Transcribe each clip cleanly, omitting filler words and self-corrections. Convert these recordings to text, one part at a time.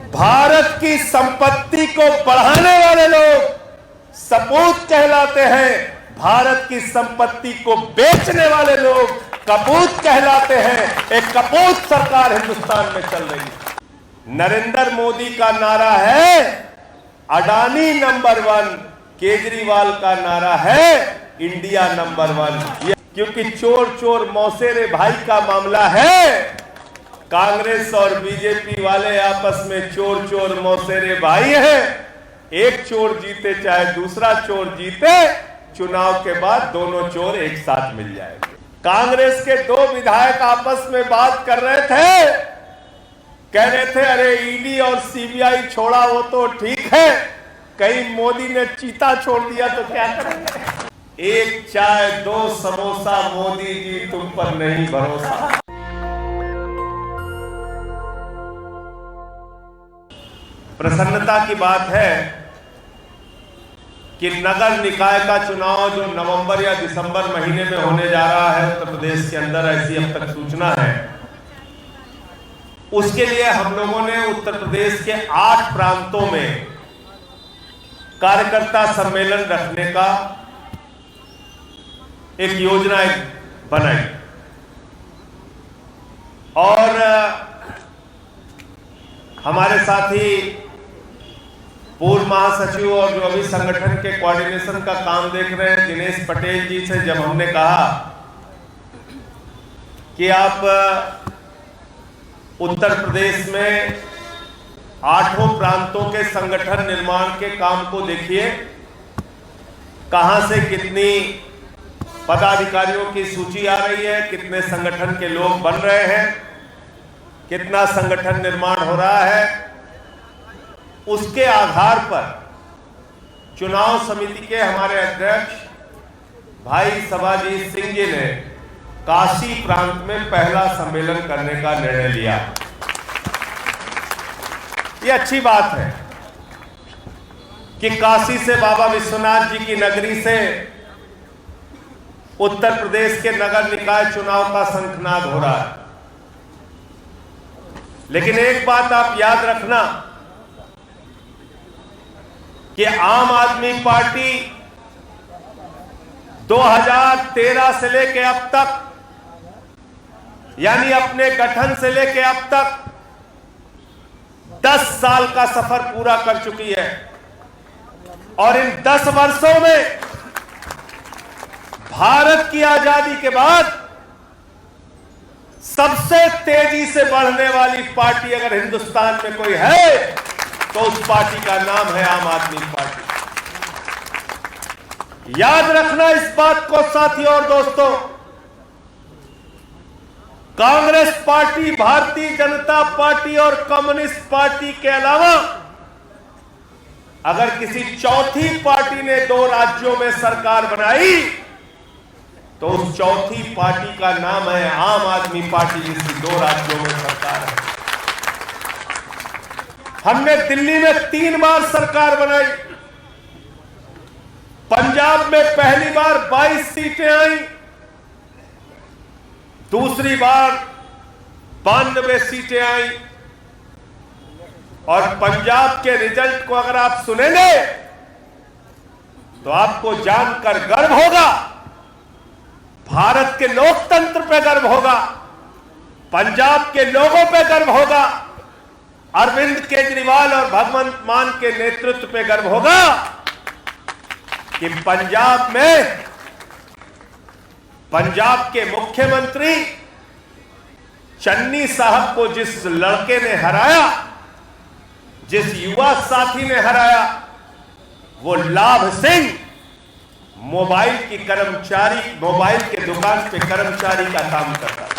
भारत की संपत्ति को बढ़ाने वाले लोग सपूत कहलाते हैं, भारत की संपत्ति को बेचने वाले लोग कपूत कहलाते हैं। एक कपूत सरकार हिंदुस्तान में चल रही है। नरेंद्र मोदी का नारा है अडानी नंबर 1, केजरीवाल का नारा है इंडिया नंबर 1। क्योंकि चोर चोर मौसेरे भाई का मामला है। कांग्रेस और बीजेपी वाले आपस में चोर चोर मौसेरे भाई हैं। एक चोर जीते चाहे दूसरा चोर जीते, चुनाव के बाद दोनों चोर एक साथ मिल जाएंगे। कांग्रेस के 2 विधायक आपस में बात कर रहे थे, कह रहे थे अरे ईडी और सीबीआई छोड़ा वो तो ठीक है, कहीं मोदी ने चीता छोड़ दिया तो क्या करेंगे। एक चाय 2 समोसा, मोदी जी तुम पर नहीं भरोसा। प्रसन्नता की बात है कि नगर निकाय का चुनाव जो नवंबर या दिसंबर महीने में होने जा रहा है उत्तर प्रदेश के अंदर, ऐसी अब तक सूचना है। उसके लिए हम लोगों ने उत्तर प्रदेश के 8 प्रांतों में कार्यकर्ता सम्मेलन रखने का एक योजना बनाई और हमारे साथी पूर्व महासचिव और जो अभी संगठन के कोऑर्डिनेशन का काम देख रहे हैं दिनेश पटेल जी से जब हमने कहा कि आप उत्तर प्रदेश में 8 प्रांतों के संगठन निर्माण के काम को देखिए, कहां से कितनी पदाधिकारियों की सूची आ रही है, कितने संगठन के लोग बन रहे हैं, कितना संगठन निर्माण हो रहा है। उसके आधार पर चुनाव समिति के हमारे अध्यक्ष भाई सभाजीत सिंह जी ने काशी प्रांत में पहला सम्मेलन करने का निर्णय लिया। ये अच्छी बात है कि काशी से बाबा विश्वनाथ जी की नगरी से उत्तर प्रदेश के नगर निकाय चुनाव का शंखनाद हो रहा है। लेकिन एक बात आप याद रखना कि आम आदमी पार्टी 2013 से लेके अब तक, यानी अपने गठन से लेके अब तक 10 साल का सफर पूरा कर चुकी है। और इन 10 वर्षों में भारत की आजादी के बाद सबसे तेजी से बढ़ने वाली पार्टी अगर हिंदुस्तान में कोई है तो उस पार्टी का नाम है आम आदमी पार्टी। याद रखना इस बात को साथियों और दोस्तों, कांग्रेस पार्टी, भारतीय जनता पार्टी और कम्युनिस्ट पार्टी के अलावा अगर किसी चौथी पार्टी ने 2 राज्यों में सरकार बनाई तो उस चौथी पार्टी का नाम है आम आदमी पार्टी, जिसकी 2 राज्यों में सरकार है। हमने दिल्ली में 3 बार सरकार बनाई। पंजाब में पहली बार 22 सीटें आई, दूसरी बार 92 सीटें आई। और पंजाब के रिजल्ट को अगर आप सुनेंगे तो आपको जानकर गर्व होगा, भारत के लोकतंत्र पे गर्व होगा, पंजाब के लोगों पे गर्व होगा, अरविंद केजरीवाल और भगवंत मान के नेतृत्व पे गर्व होगा कि पंजाब में पंजाब के मुख्यमंत्री चन्नी साहब को जिस लड़के ने हराया, जिस युवा साथी ने हराया, वो लाभ सिंह मोबाइल की कर्मचारी, मोबाइल के दुकान पे कर्मचारी का काम करता था।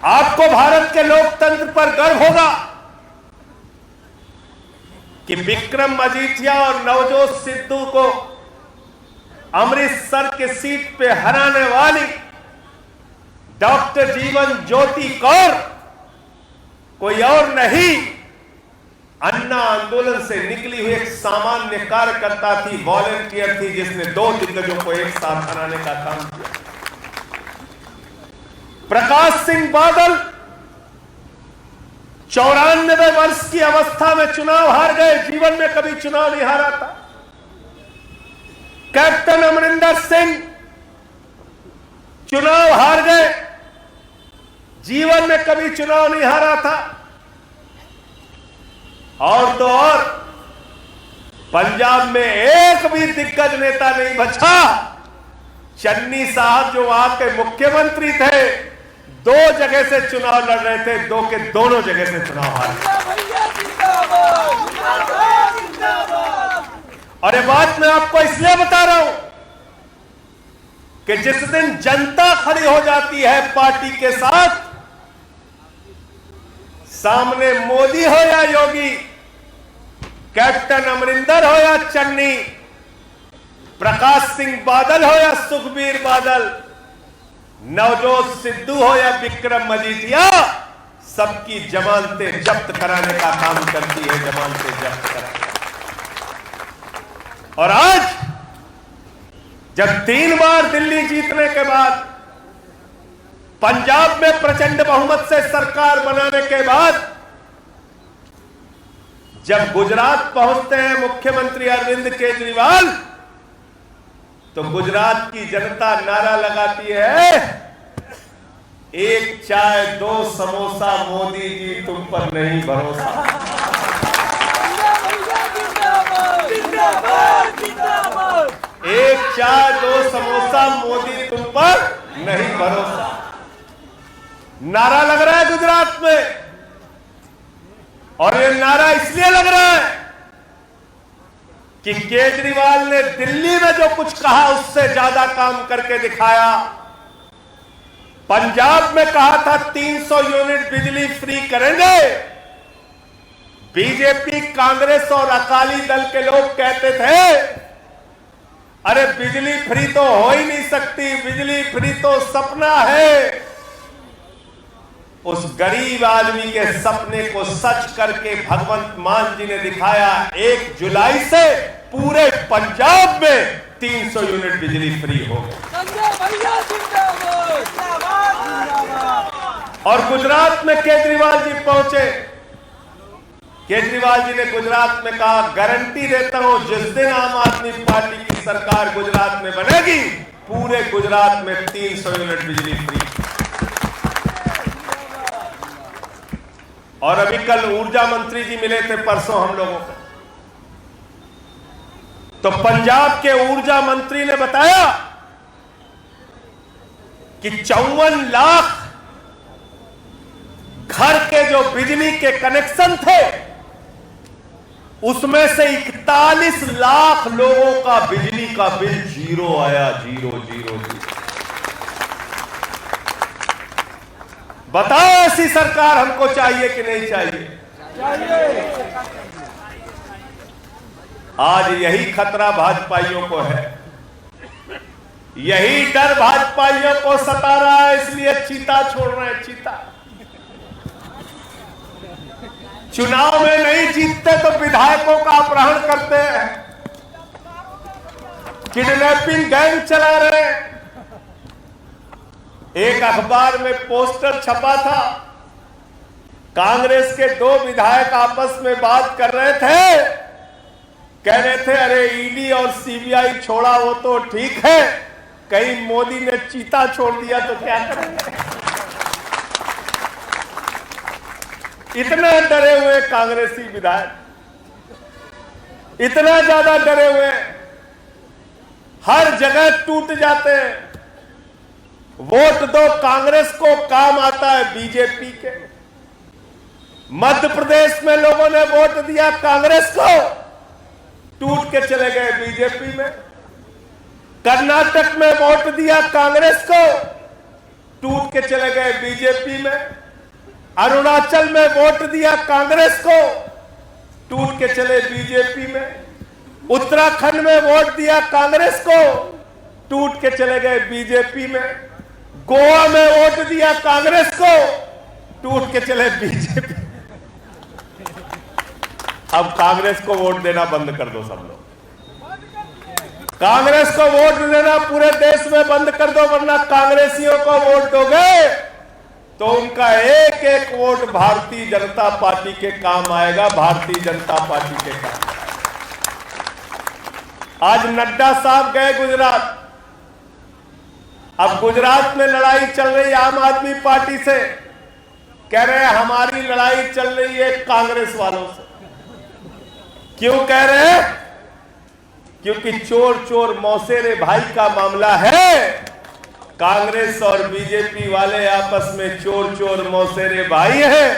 आपको भारत के लोकतंत्र पर गर्व होगा कि विक्रम मजीठिया और नवजोत सिद्धू को अमृतसर के सीट पे हराने वाली डॉक्टर जीवन ज्योति कौर कोई और नहीं, अन्ना आंदोलन से निकली हुई एक सामान्य कार्यकर्ता थी, वॉलंटियर थी, जिसने 2 दिग्गजों को एक साथ हराने का काम किया। प्रकाश सिंह बादल 94 वर्ष की अवस्था में चुनाव हार गए, जीवन में कभी चुनाव नहीं हारा था। कैप्टन अमरिंदर सिंह चुनाव हार गए, जीवन में कभी चुनाव नहीं हारा था। और तो और पंजाब में एक भी दिग्गज नेता नहीं बचा। चन्नी साहब जो वहां के मुख्यमंत्री थे, 2 जगह से चुनाव लड़ रहे थे, 2 के दोनों जगह से चुनाव हारे। और ये बात मैं आपको इसलिए बता रहा हूं कि जिस दिन जनता खड़ी हो जाती है पार्टी के साथ, सामने मोदी हो या योगी, कैप्टन अमरिंदर हो या चन्नी, प्रकाश सिंह बादल हो या सुखबीर बादल, नवजोत सिद्धू हो या विक्रम मजीठिया, सबकी जमानतें जब्त कराने का काम करती है, जमानतें जब्त कराने। और आज जब 3 बार दिल्ली जीतने के बाद, पंजाब में प्रचंड बहुमत से सरकार बनाने के बाद, जब गुजरात पहुंचते हैं मुख्यमंत्री अरविंद केजरीवाल, तो गुजरात की जनता नारा लगाती है, 1 चाय 2 समोसा, मोदी जी तुम पर नहीं भरोसा। 1 चाय 2 समोसा, मोदी तुम पर नहीं भरोसा, नारा लग रहा है गुजरात में। और ये नारा इसलिए लग रहा है कि केजरीवाल ने दिल्ली में जो कुछ कहा उससे ज्यादा काम करके दिखाया। पंजाब में कहा था 300 यूनिट बिजली फ्री करेंगे, बीजेपी, कांग्रेस और अकाली दल के लोग कहते थे अरे बिजली फ्री तो हो ही नहीं सकती, बिजली फ्री तो सपना है। उस गरीब आदमी के सपने को सच करके भगवंत मान जी ने दिखाया। 1 जुलाई से पूरे पंजाब में 300 यूनिट बिजली फ्री हो गई। और गुजरात में केजरीवाल जी पहुंचे। केजरीवाल जी ने गुजरात में कहा, गारंटी देता हूं जिस दिन आम आदमी पार्टी की सरकार गुजरात में बनेगी, पूरे गुजरात में 300 यूनिट बिजली फ्री। और अभी कल ऊर्जा मंत्री जी मिले थे, परसों हम लोगों को, तो पंजाब के ऊर्जा मंत्री ने बताया कि 54 लाख घर के जो बिजली के कनेक्शन थे, उसमें से 41 लाख लोगों का बिजली का बिल 0 आया, 0। बताओ ऐसी सरकार हमको चाहिए कि नहीं चाहिए? आज यही खतरा भाजपाइयों को है, यही डर भाजपाइयों को सता रहा है, इसलिए चीता छोड़ रहे हैं। चीता चुनाव में नहीं जीतते तो विधायकों का अपहरण करते हैं, किडनैपिंग गैंग चला रहे हैं। एक अखबार में पोस्टर छपा था, कांग्रेस के 2 विधायक आपस में बात कर रहे थे, कह रहे थे अरे ईडी और सीबीआई छोड़ा वो तो ठीक है, कहीं मोदी ने चीता छोड़ दिया तो क्या करेंगे। इतना डरे हुए कांग्रेसी विधायक, इतना ज्यादा डरे हुए, हर जगह टूट जाते हैं। वोट दो कांग्रेस को, काम आता है बीजेपी के। मध्य प्रदेश में लोगों ने वोट दिया कांग्रेस को, टूट के चले गए बीजेपी में। कर्नाटक में वोट दिया कांग्रेस को, टूट के चले गए बीजेपी में। अरुणाचल में वोट दिया कांग्रेस को, टूट के चले बीजेपी में। उत्तराखंड में वोट दिया कांग्रेस को, टूट के चले गए बीजेपी में। गोवा में वोट दिया कांग्रेस को, टूट के चले बीजेपी। अब कांग्रेस को वोट देना बंद कर दो सब लोग। कांग्रेस को वोट देना पूरे देश में बंद कर दो, वरना कांग्रेसियों को वोट दोगे तो उनका एक एक वोट भारतीय जनता पार्टी के काम आएगा, भारतीय जनता पार्टी के काम। आज नड्डा साहब गए गुजरात। अब गुजरात में लड़ाई चल रही आम आदमी पार्टी से, कह रहे हैं हमारी लड़ाई चल रही है कांग्रेस वालों से। क्यों कह रहे हैं? क्योंकि चोर चोर मौसेरे भाई का मामला है। कांग्रेस और बीजेपी वाले आपस में चोर चोर मौसेरे भाई हैं।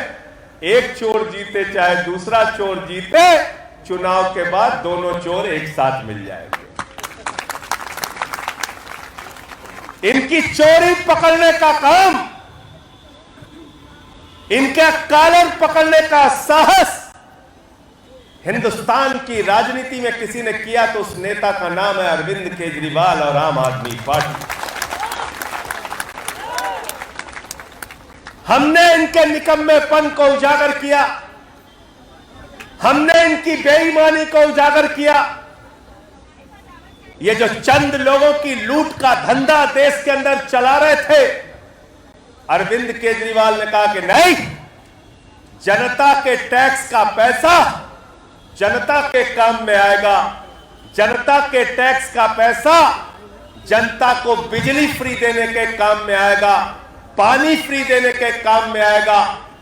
एक चोर जीते चाहे दूसरा चोर जीते, चुनाव के बाद दोनों चोर एक साथ मिल जाएंगे। इनकी चोरी पकड़ने का काम, इनका कॉलर पकड़ने का साहस हिंदुस्तान की राजनीति में किसी ने किया तो उस नेता का नाम है अरविंद केजरीवाल और आम आदमी पार्टी। हमने इनके निकम्मेपन को उजागर किया, हमने इनकी बेईमानी को उजागर किया। ये जो चंद लोगों की लूट का धंधा देश के अंदर चला रहे थे, अरविंद केजरीवाल ने कहा कि नहीं, जनता के टैक्स का पैसा जनता के काम में आएगा। जनता के टैक्स का पैसा जनता को बिजली फ्री देने के काम में आएगा, पानी फ्री देने के काम में आएगा,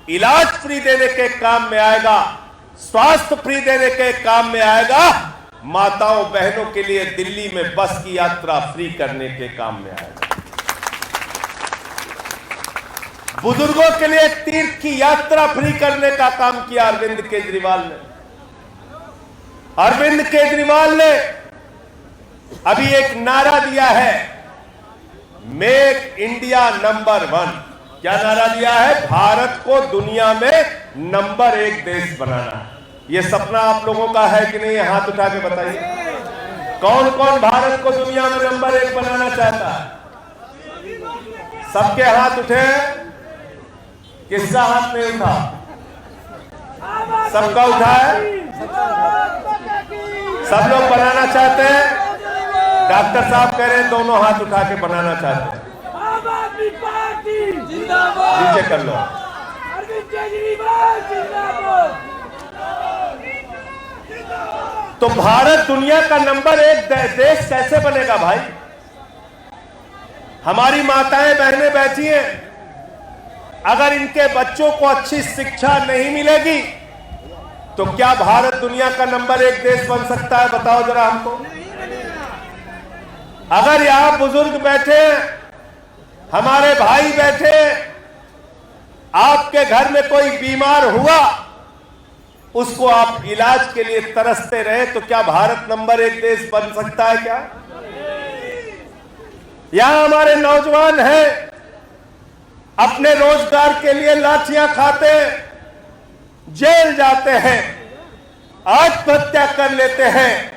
इलाज फ्री देने के काम में आएगा, स्वास्थ्य फ्री देने के काम में आएगा, माताओं बहनों के लिए दिल्ली में बस की यात्रा फ्री करने के काम में आएगा, बुजुर्गों के लिए तीर्थ की यात्रा फ्री करने का काम किया अरविंद केजरीवाल ने। अरविंद केजरीवाल ने अभी एक नारा दिया है, मेक इंडिया नंबर 1। क्या नारा दिया है? भारत को दुनिया में नंबर 1 देश बनाना। ये सपना आप लोगों का है कि नहीं? हाथ उठा के बताइए, कौन कौन भारत को दुनिया में नंबर 1 बनाना चाहता है? सबके हाथ उठे, किसका हाथ नहीं उठा? सबका उठा है। सब लोग बनाना चाहते हैं। डॉक्टर साहब कह रहे हैं दोनों हाथ उठा के बनाना चाहते हैं। आम आदमी पार्टी जिंदाबाद। नीचे कर लो। अरविंद केजरीवाल जिंदाबाद। तो भारत दुनिया का नंबर 1 देश कैसे बनेगा भाई? हमारी माताएं बहनें बैठी हैं, अगर इनके बच्चों को अच्छी शिक्षा नहीं मिलेगी तो क्या भारत दुनिया का नंबर 1 देश बन सकता है? बताओ जरा हमको। अगर यहां बुजुर्ग बैठे, हमारे भाई बैठे, आपके घर में कोई बीमार हुआ, उसको आप इलाज के लिए तरसते रहे, तो क्या भारत नंबर 1 देश बन सकता है? क्या यहां हमारे नौजवान हैं, अपने रोजगार के लिए लाठियां खाते, जेल जाते हैं, आत्महत्या कर लेते हैं।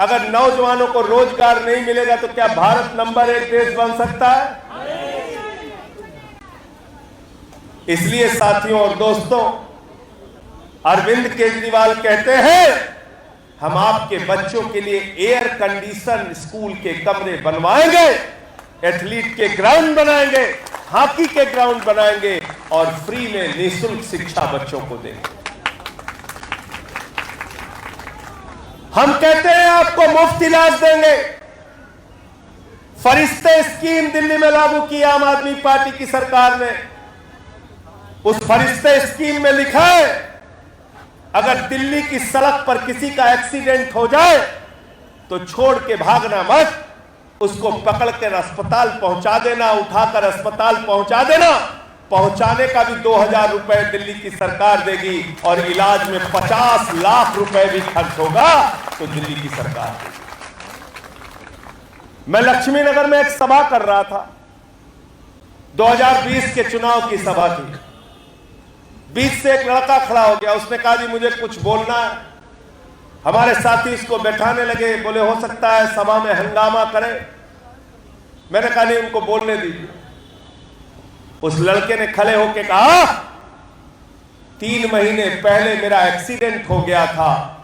अगर नौजवानों को रोजगार नहीं मिलेगा तो क्या भारत नंबर 1 देश बन सकता है? इसलिए साथियों और दोस्तों, अरविंद केजरीवाल कहते हैं हम आपके बच्चों के लिए एयर कंडीशन स्कूल के कमरे बनवाएंगे, एथलीट के ग्राउंड बनाएंगे, हॉकी के ग्राउंड बनाएंगे और फ्री में निःशुल्क शिक्षा बच्चों को देंगे। हम कहते हैं आपको मुफ्त इलाज देंगे। फरिश्ते स्कीम दिल्ली में लागू की आम आदमी पार्टी की सरकार ने। उस फरिश्ते स्कीम में लिखा है, अगर दिल्ली की सड़क पर किसी का एक्सीडेंट हो जाए तो छोड़ के भागना मत, उसको पकड़कर अस्पताल पहुंचा देना, उठाकर अस्पताल पहुंचा देना। पहुंचाने का भी 2000 रुपए दिल्ली की सरकार देगी और इलाज में 50 लाख रुपए भी खर्च होगा तो दिल्ली की सरकार देगी। मैं लक्ष्मी नगर में एक सभा कर रहा था, 2020 के चुनाव की सभा थी। बीच से एक लड़का खड़ा हो गया, उसने कहा जी मुझे कुछ बोलना है। हमारे साथी इसको बैठाने लगे, बोले हो सकता है सभा में हंगामा करे। मैंने कहा नहीं, उनको बोलने दीजिए। उस लड़के ने खड़े होकर कहा 3 महीने पहले मेरा एक्सीडेंट हो गया था,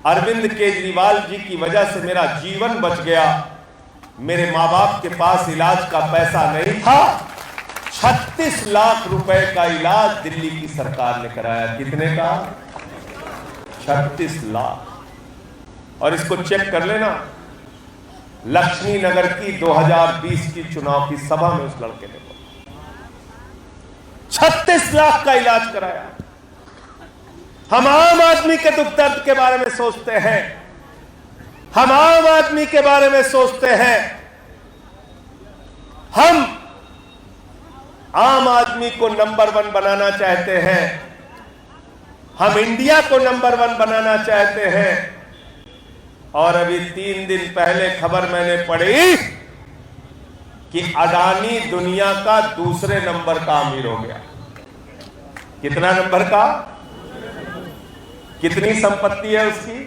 अरविंद केजरीवाल जी की वजह से मेरा जीवन बच गया। मेरे माँ बाप के पास इलाज का पैसा नहीं था, छत 36 लाख रुपए का इलाज दिल्ली की सरकार ने कराया। कितने का? 36 लाख। और इसको चेक कर लेना, लक्ष्मी नगर की 2020 की चुनाव की सभा में उस लड़के ने 36 लाख का इलाज कराया। हम आम आदमी के दुख दर्द के बारे में सोचते हैं, हम आम आदमी के बारे में सोचते हैं। हम आम आदमी को नंबर 1 बनाना चाहते हैं, हम इंडिया को नंबर 1 बनाना चाहते हैं। और अभी 3 दिन पहले खबर मैंने पढ़ी कि अडानी दुनिया का दूसरे नंबर का अमीर हो गया। कितना नंबर का? कितनी संपत्ति है उसकी?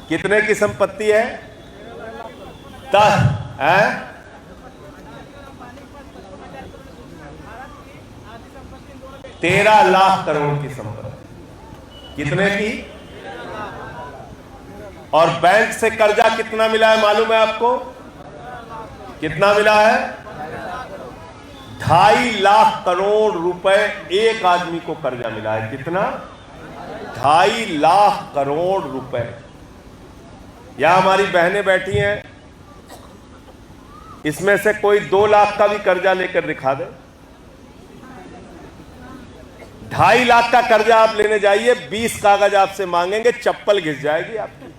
कितने की संपत्ति है? 10 है? 13 लाख करोड़ की संपत्ति। कितने की? और बैंक से कर्जा कितना मिला है मालूम है आपको? कितना मिला है? 2.5 लाख करोड़ रुपए एक आदमी को कर्जा मिला है। कितना? 2.5 लाख करोड़ रुपए। यहां हमारी बहनें बैठी हैं, इसमें से कोई 2 लाख का भी कर्जा लेकर दिखा दे। 2.5 लाख का कर्जा आप लेने जाइए, 20 कागज आपसे मांगेंगे, चप्पल घिस जाएगी आपकी।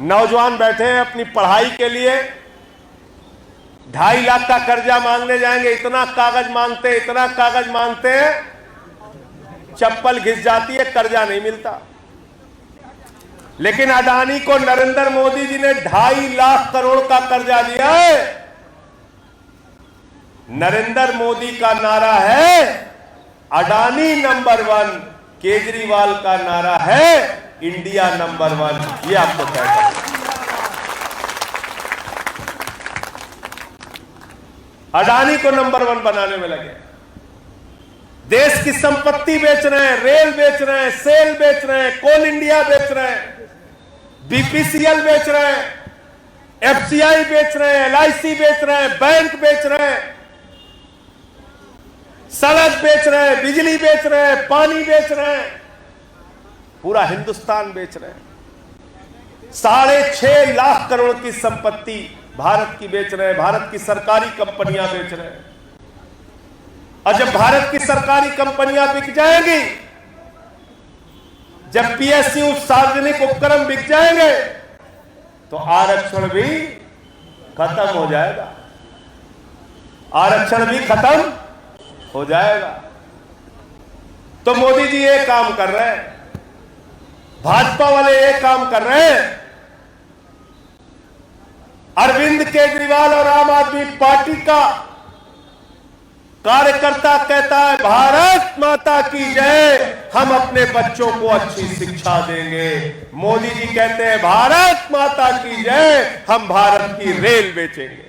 नौजवान बैठे हैं अपनी पढ़ाई के लिए, 2.5 लाख का कर्जा मांगने जाएंगे, इतना कागज मांगते, इतना कागज मांगते हैं, चप्पल घिस जाती है, कर्जा नहीं मिलता। लेकिन अडानी को नरेंद्र मोदी जी ने 2.5 लाख करोड़ का कर्जा दिया है। नरेंद्र मोदी का नारा है अडानी नंबर 1, केजरीवाल का नारा है इंडिया नंबर 1। ये आपको तय करना। अडानी को नंबर 1 बनाने में लगे, देश की संपत्ति बेच रहे हैं, रेल बेच रहे हैं, सेल बेच रहे हैं, कोल इंडिया बेच रहे हैं, बीपीसीएल बेच रहे हैं, एफसीआई बेच रहे हैं, एलआईसी बेच रहे हैं, बैंक बेच रहे हैं, सड़क बेच रहे हैं, बिजली बेच रहे हैं, पानी बेच रहे हैं, पूरा हिंदुस्तान बेच रहे हैं। 6.5 लाख करोड़ की संपत्ति भारत की बेच रहे हैं, भारत की सरकारी कंपनियां बेच रहे हैं। और जब भारत की सरकारी कंपनियां बिक जाएंगी, जब पीएसयू सार्वजनिक उपक्रम बिक जाएंगे, तो आरक्षण भी खत्म हो जाएगा। आरक्षण भी खत्म हो जाएगा। तो मोदी जी ये काम कर रहे हैं, भाजपा वाले ये काम कर रहे हैं। अरविंद केजरीवाल और आम आदमी पार्टी का कार्यकर्ता कहता है भारत माता की जय, हम अपने बच्चों को अच्छी शिक्षा देंगे। मोदी जी कहते हैं भारत माता की जय, हम भारत की रेल बेचेंगे।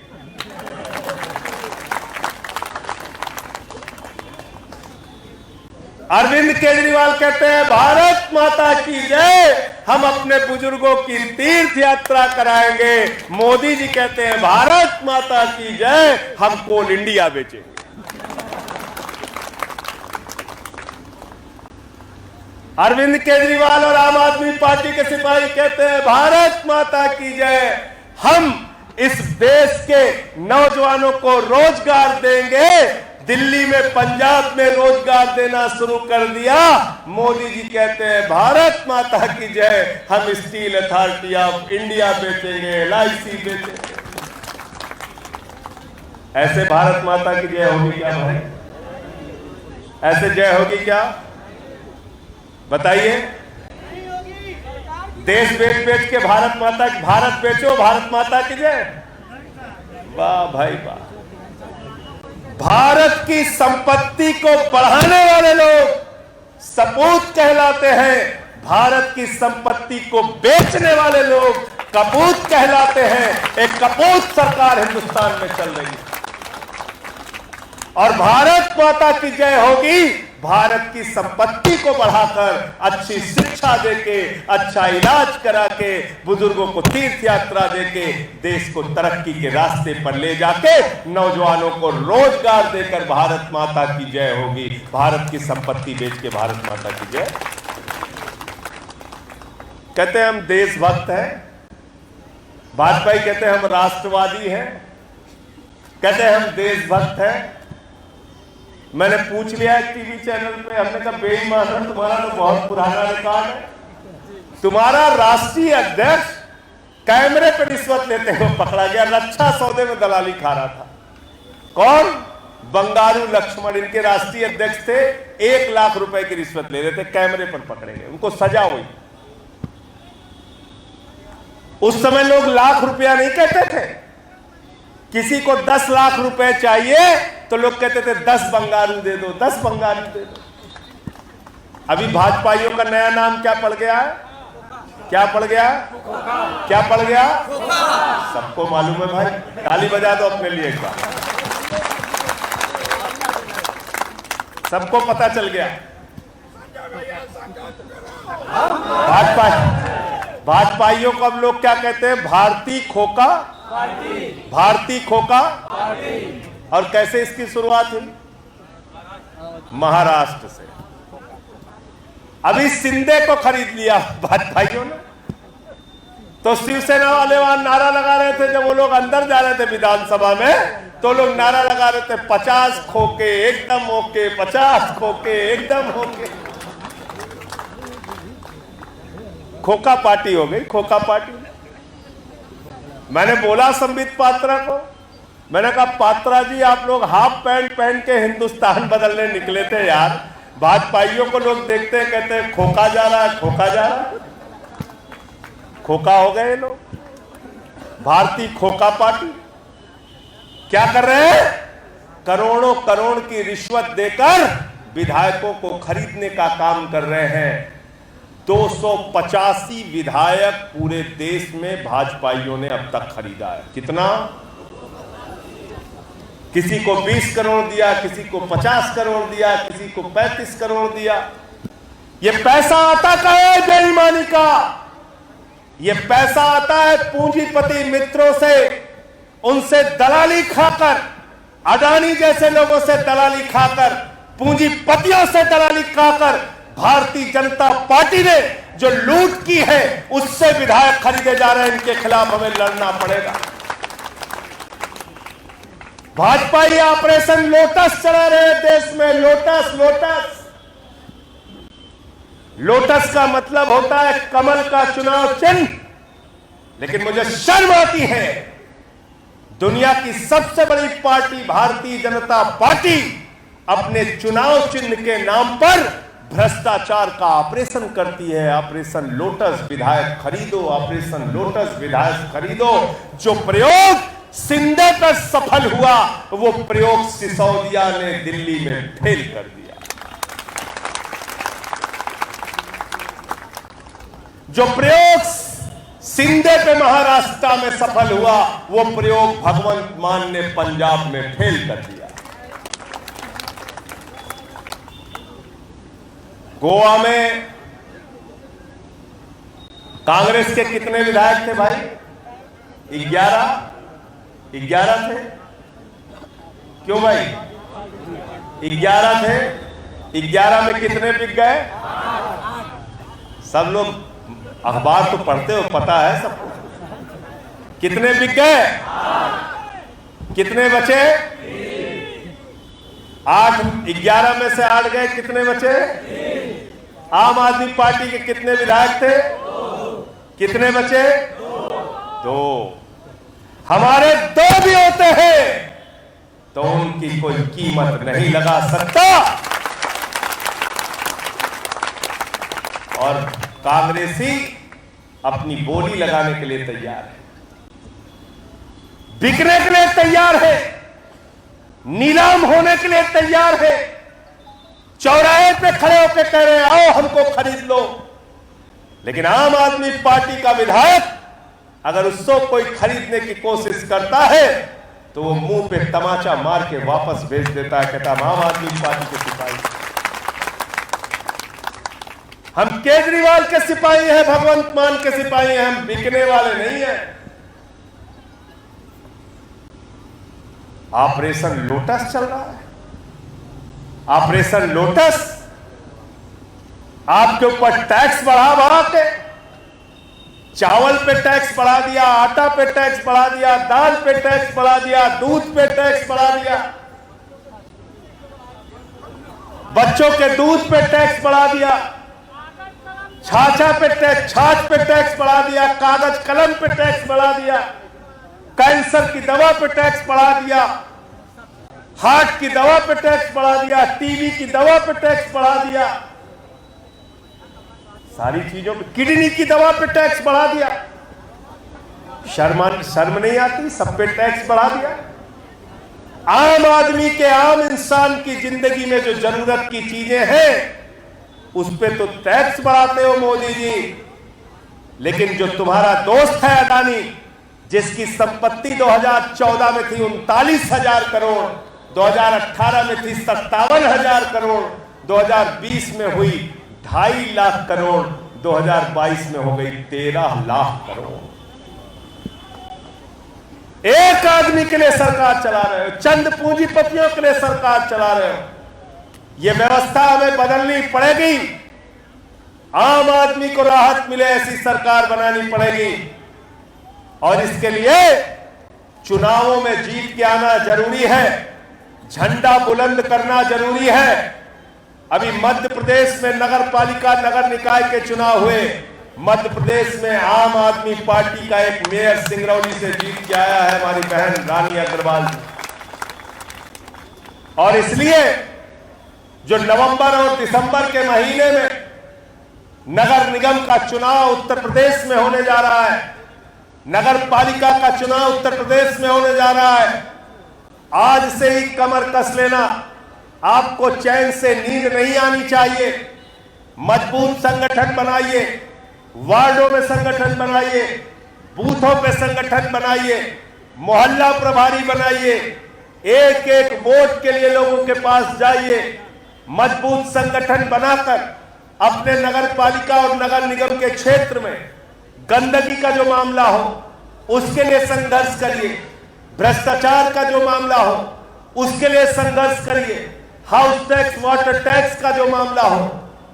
अरविंद केजरीवाल कहते हैं भारत माता की जय, हम अपने बुजुर्गों की तीर्थ यात्रा कराएंगे। मोदी जी कहते हैं भारत माता की जय, हम कोल इंडिया बेचेंगे। अरविंद केजरीवाल और आम आदमी पार्टी के सिपाही कहते हैं भारत माता की जय, हम इस देश के नौजवानों को रोजगार देंगे। दिल्ली में, पंजाब में रोजगार देना शुरू कर दिया। मोदी जी कहते हैं भारत माता की जय, हम स्टील अथॉरिटी ऑफ इंडिया बेचेंगे, एलआईसी बेचेंगे। ऐसे भारत माता की जय होगी क्या भाई? ऐसे जय होगी क्या? बताइए। देश बेच बेच के भारत बेचो, भारत माता की जय। वाह भाई वाह। भारत की संपत्ति को बढ़ाने वाले लोग सपूत कहलाते हैं, भारत की संपत्ति को बेचने वाले लोग कपूत कहलाते हैं। एक कपूत सरकार हिंदुस्तान में चल रही है। और भारत माता की जय होगी भारत की संपत्ति को बढ़ाकर, अच्छी शिक्षा देके, अच्छा इलाज करा के, बुजुर्गों को तीर्थ यात्रा देके, देश को तरक्की के रास्ते पर ले जाके, नौजवानों को रोजगार देकर भारत माता की जय होगी। भारत की संपत्ति बेच के भारत माता की जय। कहते हैं हम देशभक्त हैं, वाजपेयी कहते हैं हम राष्ट्रवादी हैं, कहते हैं हम देशभक्त हैं। मैंने पूछ लिया है टीवी चैनल पे, हमने कहा बेईमान, तुम्हारा तो बहुत पुराना रिकॉर्ड है। तुम्हारा राष्ट्रीय अध्यक्ष कैमरे पर रिश्वत लेते हुए पकड़ा गया, रक्षा सौदे में दलाली खा रहा था। कौन? बंगारू लक्ष्मण, इनके राष्ट्रीय अध्यक्ष थे। 1 लाख रुपए की रिश्वत ले रहे थे, कैमरे पर पकड़े गए, उनको सजा हुई। उस समय लोग लाख रुपया नहीं कहते थे, किसी को 10 लाख रुपए चाहिए तो लोग कहते थे 10 बंगारू दे दो, 10 बंगारू दे दो। अभी भाजपाइयों का नया नाम क्या पड़ गया है? क्या पड़ गया? क्या पड़ गया? सबको मालूम है भाई, ताली बजा दो अपने लिए एक बार। सबको पता चल गया। भाजपाइयों को अब लोग क्या कहते हैं? भारतीय खोका, भारतीय खोका। और कैसे इसकी शुरुआत हुई? महाराष्ट्र से। अभी शिंदे को खरीद लिया भाजपाइयों ने, तो शिवसेना वाले वहां नारा लगा रहे थे, जब वो लोग अंदर जा रहे थे विधानसभा में, तो लोग नारा लगा रहे थे 50 खोके एकदम ओके, 50 खोके एकदम ओके। खोका पार्टी हो गई, खोका पार्टी। मैंने बोला संबित पात्रा को, मैंने कहा पात्रा जी आप लोग हाफ पैंट पहन के हिंदुस्तान बदलने निकले थे यार। भाजपाइयों को लोग देखते हैं, कहते हैं खोका जा रहा है, खोका जा रहा है। खोका हो गए लोग, भारतीय खोका पार्टी। क्या कर रहे हैं? करोड़ों करोड़ की रिश्वत देकर विधायकों को खरीदने का काम कर रहे हैं। 285 विधायक पूरे देश में भाजपाइयों ने अब तक खरीदा है। कितना? किसी को 20 करोड़ दिया, किसी को 50 करोड़ दिया, किसी को 35 करोड़ दिया। ये पैसा आता कहाँ है? बेईमानी का। ये पैसा आता है पूंजीपति मित्रों से, उनसे दलाली खाकर, अडानी जैसे लोगों से दलाली खाकर, पूंजीपतियों से दलाली खाकर भारतीय जनता पार्टी ने जो लूट की है, उससे विधायक खरीदे जा रहे हैं। इनके खिलाफ हमें लड़ना पड़ेगा। भाजपा ये ऑपरेशन लोटस चला रहे हैं देश में। लोटस, लोटस, लोटस का मतलब होता है कमल का चुनाव चिन्ह। लेकिन मुझे शर्म आती है, दुनिया की सबसे बड़ी पार्टी भारतीय जनता पार्टी अपने चुनाव चिन्ह के नाम पर भ्रष्टाचार का ऑपरेशन करती है। ऑपरेशन लोटस विधायक खरीदो, ऑपरेशन लोटस विधायक खरीदो। जो प्रयोग शिंदे पर सफल हुआ, वो प्रयोग सिसोदिया ने दिल्ली में फेल कर दिया। जो प्रयोग शिंदे पे महाराष्ट्र में सफल हुआ, वो प्रयोग भगवंत मान ने पंजाब में फेल कर दिया। गोवा में कांग्रेस के कितने विधायक थे भाई? 11 थे। क्यों भाई? 11 थे। 11 में कितने बिक गए? सब लोग अखबार तो पढ़ते हो, पता है सबको। कितने बिक गए? कितने बचे? 8। 11 में से 8 गए, कितने बचे? आम आदमी पार्टी के कितने विधायक थे? कितने बचे? 2। हमारे 2 भी होते हैं तो उनकी कोई कीमत नहीं लगा सकता। और कांग्रेसी अपनी बोली लगाने के लिए तैयार है, बिकने के लिए तैयार है, नीलाम होने के लिए तैयार है। चौराहे पे खड़े होकर कह रहे हैं आओ हमको खरीद लो। लेकिन आम आदमी पार्टी का विधायक अगर उसको कोई खरीदने की कोशिश करता है तो वो मुंह पे तमाचा मार के वापस भेज देता है, कहता हम आम आदमी पार्टी के सिपाही। हम केजरीवाल के सिपाही हैं, भगवंत मान के सिपाही हैं, हम बिकने वाले नहीं हैं। ऑपरेशन लोटस चल रहा है, ऑपरेशन लोटस। आपके ऊपर टैक्स बढ़ा के, चावल पे टैक्स बढ़ा दिया, आटा पे टैक्स बढ़ा दिया, दाल पे टैक्स बढ़ा दिया, दूध पे टैक्स बढ़ा दिया, बच्चों के दूध पे टैक्स बढ़ा दिया, छाछ पे टैक्स बढ़ा दिया, कागज कलम पे टैक्स बढ़ा दिया, कैंसर की दवा पे टैक्स बढ़ा दिया, हार्ट की दवा पे टैक्स बढ़ा दिया, टीबी की दवा पे टैक्स बढ़ा दिया, सारी चीजों पे, किडनी की दवा पे टैक्स बढ़ा दिया। शर्म नहीं आती? सब पे टैक्स बढ़ा दिया। आम आदमी के, आम इंसान की जिंदगी में जो जरूरत की चीजें हैं उस पे तो टैक्स बढ़ाते हो मोदी जी, लेकिन जो तुम्हारा दोस्त है अडानी, जिसकी संपत्ति 2014 में थी 39,000 करोड़, 2018 में थी 57,000 करोड़, 2020 में हुई 2.5 लाख करोड़, 2022 में हो गई 13 लाख करोड़। एक आदमी के लिए सरकार चला रहे हो, चंद पूंजीपतियों के लिए सरकार चला रहे हो। यह व्यवस्था हमें बदलनी पड़ेगी। आम आदमी को राहत मिले ऐसी सरकार बनानी पड़ेगी, और इसके लिए चुनावों में जीत के आना जरूरी है, झंडा बुलंद करना जरूरी है। अभी मध्य प्रदेश में नगर पालिका, नगर निकाय के चुनाव हुए। मध्य प्रदेश में आम आदमी पार्टी का एक मेयर सिंगरौली से जीत के आया है, हमारी बहन रानी अग्रवाल। और इसलिए जो नवंबर और दिसंबर के महीने में नगर निगम का चुनाव उत्तर प्रदेश में होने जा रहा है, नगर पालिका का चुनाव उत्तर प्रदेश में होने जा रहा है, आज से ही कमर कस लेना। आपको चैन से नींद नहीं आनी चाहिए। मजबूत संगठन बनाइए, वार्डों में संगठन बनाइए, बूथों पे संगठन बनाइए, मोहल्ला प्रभारी बनाइए, एक एक वोट के लिए लोगों के पास जाइए। मजबूत संगठन बनाकर अपने नगर पालिका और नगर निगम के क्षेत्र में गंदगी का जो मामला हो उसके लिए संघर्ष करिए, भ्रष्टाचार का जो मामला हो उसके लिए संघर्ष करिए, हाउस टैक्स, वाटर टैक्स का जो मामला हो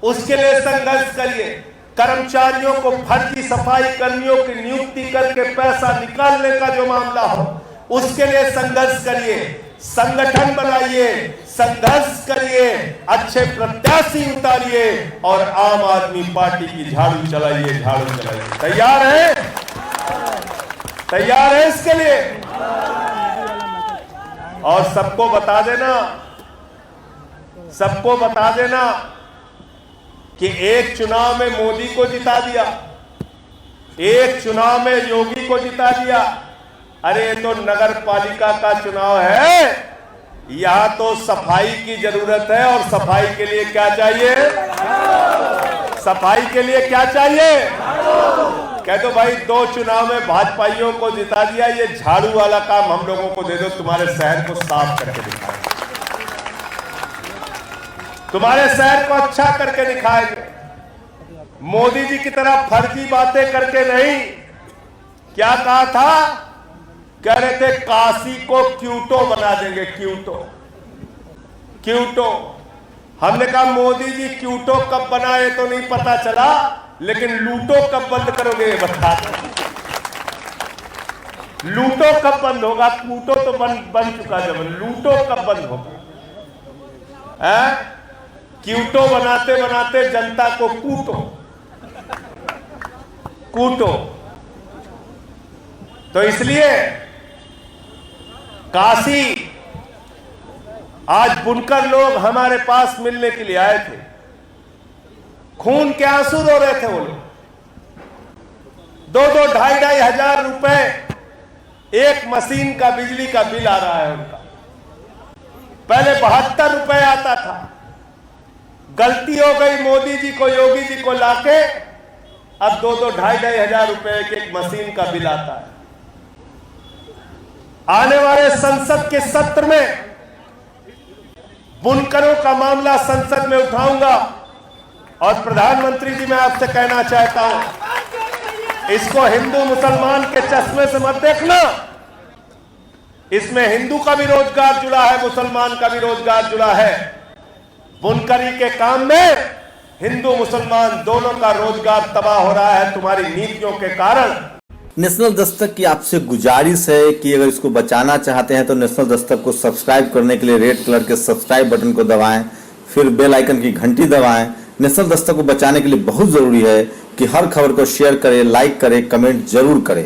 उसके लिए संघर्ष करिए, कर्मचारियों को फर्जी सफाई कर्मियों की नियुक्ति करके पैसा निकालने का जो मामला हो उसके लिए संघर्ष करिए। संगठन बनाइए, संघर्ष करिए, अच्छे प्रत्याशी उतारिए और आम आदमी पार्टी की झाड़ू चलाइए, झाड़ू चलाइए। तैयार है? तैयार है इसके लिए? और सबको बता देना, सबको बता देना कि एक चुनाव में मोदी को जिता दिया, एक चुनाव में योगी को जिता दिया। अरे ये तो नगर पालिका का चुनाव है, यहां तो सफाई की जरूरत है। और सफाई के लिए क्या चाहिए? सफाई के लिए क्या चाहिए? कह दो भाई 2 चुनाव में भाजपाइयों को जिता दिया, ये झाड़ू वाला काम हम लोगों को दे दो, तुम्हारे शहर को साफ करके दिखाएंगे, तुम्हारे शहर को अच्छा करके दिखाएंगे। मोदी जी की तरह फर्जी बातें करके नहीं। क्या कहा था? कह रहे थे काशी को क्यूटो बना देंगे, क्यूटो, क्यूटो। हमने कहा मोदी जी क्यूटो कब बनाए तो नहीं पता चला, लेकिन लूटो कब बंद करोगे ये बता दो। लूटो कब बंद होगा? क्यूटो तो बन चुका, जब लूटो कब बंद होगा? क्यूटो बनाते बनाते जनता को कूटो, कूटो। तो इसलिए काशी, आज बुनकर लोग हमारे पास मिलने के लिए आए थे, खून के आंसू रो रहे थे वो लोग। 2-2, 2,500 हजार रुपए एक मशीन का बिजली का बिल आ रहा है उनका। पहले 72 रुपए आता था, गलती हो गई मोदी जी को, योगी जी को लाके अब 2-2, 2,500 हजार रुपए एक मशीन का बिल आता है। आने वाले संसद के सत्र में बुनकरों का मामला संसद में उठाऊंगा। और प्रधानमंत्री जी मैं आपसे कहना चाहता हूं, इसको हिंदू मुसलमान के चश्मे से मत देखना। इसमें हिंदू का भी रोजगार जुड़ा है, मुसलमान का भी रोजगार जुड़ा है। बुनकरी के काम में हिंदू मुसलमान दोनों का रोजगार तबाह हो रहा है तुम्हारी नीतियों के कारण। नेशनल दस्तक की आपसे गुजारिश है कि अगर इसको बचाना चाहते हैं तो नेशनल दस्तक को सब्सक्राइब करने के लिए रेड कलर के सब्सक्राइब बटन को दबाएं, फिर बेल आइकन की घंटी दबाएं। नेशनल दस्तक को बचाने के लिए बहुत जरूरी है कि हर खबर को शेयर करें, लाइक करें, कमेंट जरूर करें।